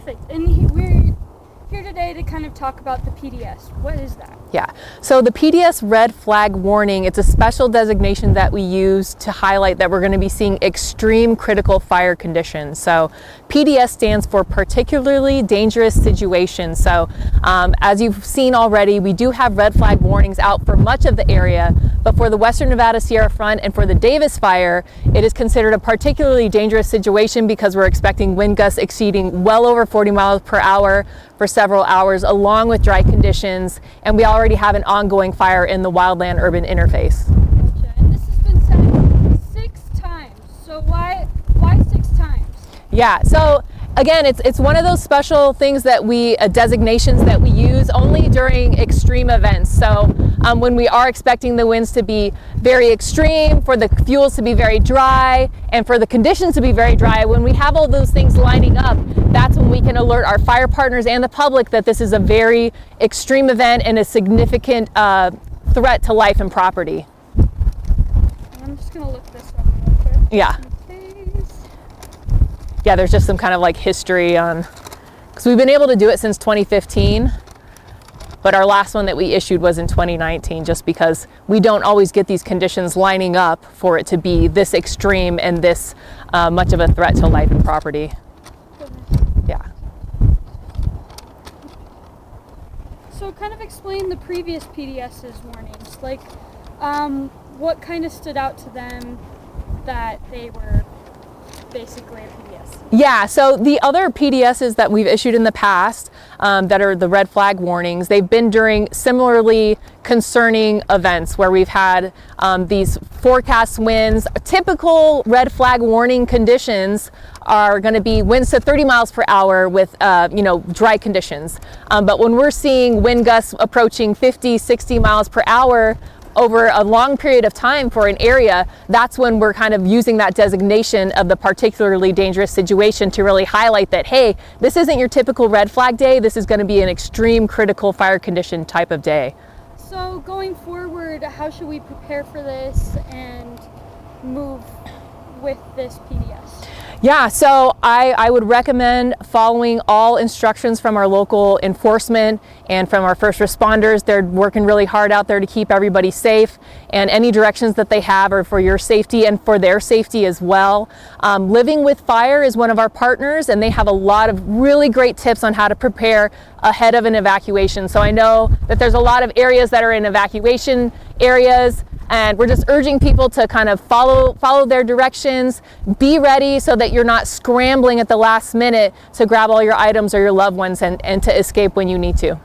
Perfect. And we're here today to kind of talk about the PDS. What is that? Yeah, so the PDS red flag warning, it's a special designation that we use to highlight that we're going to be seeing extreme critical fire conditions. So PDS stands for particularly dangerous situations. So as you've seen already, we do have red flag warnings out for much of the area, but for the Western Nevada Sierra Front and for the Davis fire, it is considered a particularly dangerous situation because we're expecting wind gusts exceeding well over 40 miles per hour for several hours, along with dry conditions, and we already have an ongoing fire in the wildland urban interface. Gotcha. And this has been said 6 times. So why 6 times? Yeah, so again, it's one of those special things that designations that we use only during extreme events. So when we are expecting the winds to be very extreme, for the fuels to be very dry, and for the conditions to be very dry, when we have all those things lining up, that's when we can alert our fire partners and the public that this is a very extreme event and a significant threat to life and property. I'm just gonna look this up real quick. Yeah. Yeah, there's just some kind of like history on, because we've been able to do it since 2015, but our last one that we issued was in 2019, just because we don't always get these conditions lining up for it to be this extreme and this much of a threat to life and property. Yeah. So kind of explain the previous PDS's warnings, like what kind of stood out to them that they were basically a PDS? Yeah, so the other PDSs that we've issued in the past that are the red flag warnings, they've been during similarly concerning events where we've had these forecast winds. Typical red flag warning conditions are going to be winds to 30 miles per hour with dry conditions. But when we're seeing wind gusts approaching 50, 60 miles per hour over a long period of time for an area, that's when we're kind of using that designation of the particularly dangerous situation to really highlight that, hey, this isn't your typical red flag day, this is going to be an extreme critical fire condition type of day. So going forward, how should we prepare for this and move with this PDS? Yeah, so I would recommend following all instructions from our local enforcement and from our first responders. They're working really hard out there to keep everybody safe, and any directions that they have are for your safety and for their safety as well. Living with Fire is one of our partners, and they have a lot of really great tips on how to prepare ahead of an evacuation. So I know that there's a lot of areas that are in evacuation areas, and we're just urging people to kind of follow their directions, be ready so that you're not scrambling at the last minute to grab all your items or your loved ones and to escape when you need to.